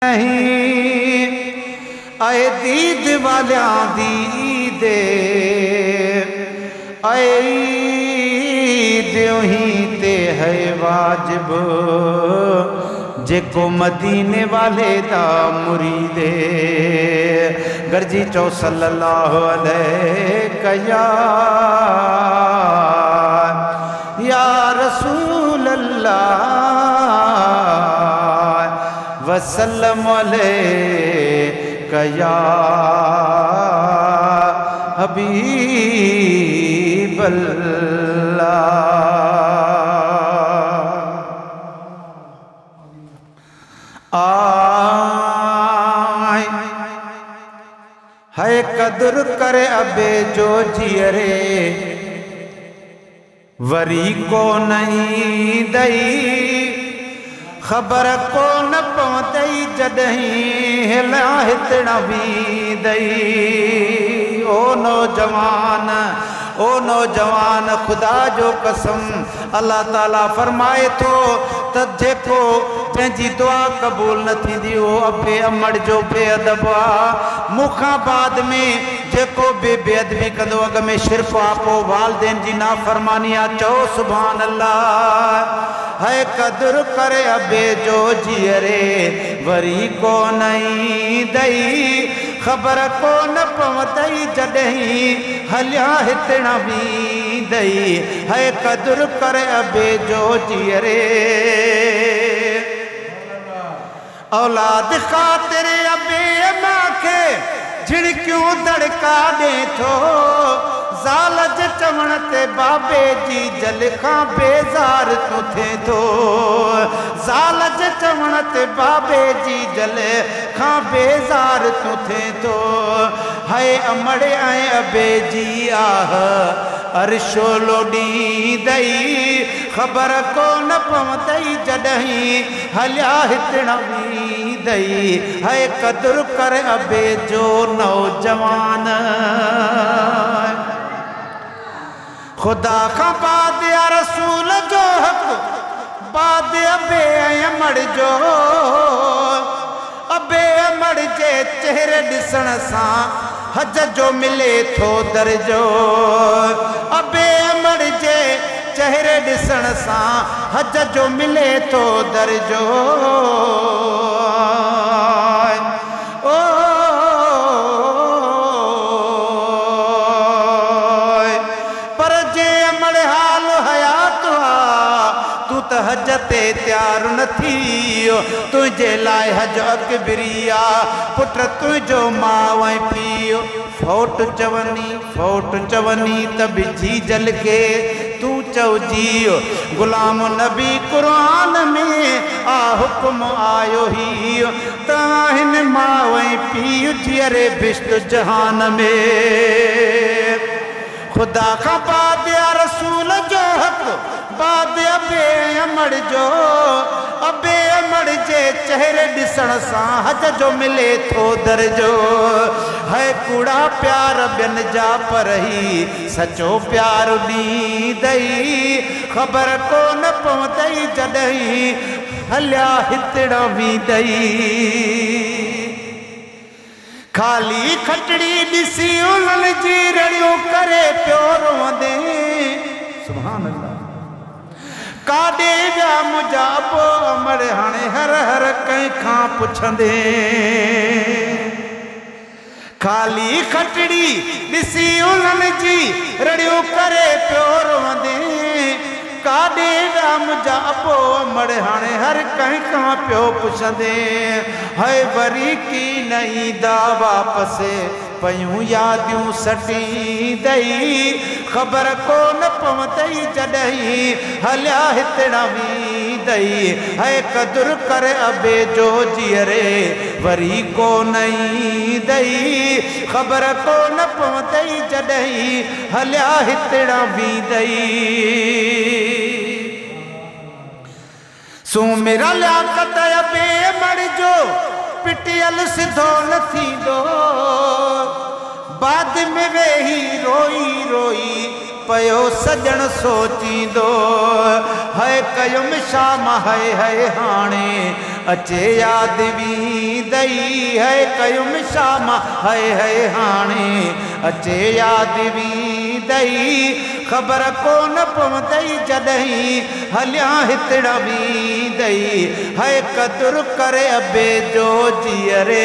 नहीं आए दीद वालियां दी ईदे आए ईद ही ते है वाजिब जेको मदीने वाले दा मुरीदे गर्जी चो सल्लल्लाहु अलैहि या रसूल अल्लाह वसल्लम अलैका या हबीब अल्लाह। आय है कदर करे अबे जो जियरे वरी को नहीं दई खबर को न पहुँचई जॾहिं हिला हितण भी दई। ओ नौजवान खुदा जो कसम अल्लाह ताला फरमाए थो त जेको जंहिंजी दुआ क़बूल न थींदी उहो अबे अमड़ जो बेअदब आहे। मूंखां बाद में जेको बि बेअदबी कंदो अॻ में शिरक आहे पोइ वालिदैन जी नाफ़रमानी आहे। चओ सुभान अल्लाह। है कदर करे अबे जो जियरे वरी को नहीं दई खबर को न पहुँचई जॾहिं हलिया हितण भी दई। है कदर करे अबे जो जियरे औलाद ख़ातिर अबे मांखे झिड़कियूं दड़का ॾे थो ज़ाल जे चवण ते बाबे जी जल खां बेज़ार तूं थिए थो। ज़ाल जे चवण ते बाबे जी जल खां बेज़ार तूं थिए थो। है अमड़े ऐं अबे जी आह अर्शो लोॾींदई ख़बर को न पहुँचई जॾहिं हलिया हितण भी दई। है कदर करे अबे जो नौजवान खुदा का बाद या रसूल जो हक बाद अबे अमड़ जो अबे अमड़ जे चेहरे ॾिसण सां हज जो मिले थो दर्जो। अबे अमड़ जे चेहरे ॾिसण सां हज जो मिले थो दर्जो। हज ते तैयार न थियो तुझे लाइ हज अकबरिया पुट तुझो माउ ऐं पीउ फोट चवनी त बिजी जल के तूं चवजी गुलाम नबी क़ुरान में आ हुक्म आयो ही तव्हां हिन माउ ऐं पीउ जीअरे बिश्त जहान में। खुदा खां बाद या रसूल जो हक़ बाद अबे अमड़ जो अबे अमड़ जे चेहरे ॾिसण सां हज जो मिले थो दर्जो। है कूड़ा प्यार ॿियनि जा पर ही सचो प्यार ॾींदई ख़बर को न पहुँचई जॾहिं हलिया हितण भी दई। खाली खटड़ी ॾिसी उन्हनि जी रड़ियूं करे पियो रोंदे सुभान अल्लाह। काॾे विया मुंहिंजा अबो अमड़ हाणे हर हर कंहिंखां पुछंदे। खाली खटड़ी ॾिसी उन्हनि जी रड़ियूं करे पियो रोंदे काॾे विया मुंहिंजा अबो अमड़ हाणे हर कंहिंखां पियो पुछंदे। है वरी की न ईंदा वापसि पयूं यादियूं सटींदई ख़बर को न पहुँचई जॾहिं हलिया हितण भी दई। है कदर करे अबे जो जियरे वरी को नहीं दई ख़बर को न पहुँचई जॾहिं हलिया हितण भी दई। सुमिरा लियाकत अबे अमड़ जो पिटियल सिधो न थींदो बाद में वेही रोई रोई पयो सजण सोचींदो है कयुम शाम है हाणे अचे याद वींदई है कयुम शाम है हाणे अचे याद वींदई ख़बर कोन पवंदई जॾहिं हलिया हितड़ वींदई है क़दुरु करे अबे जो जीअरे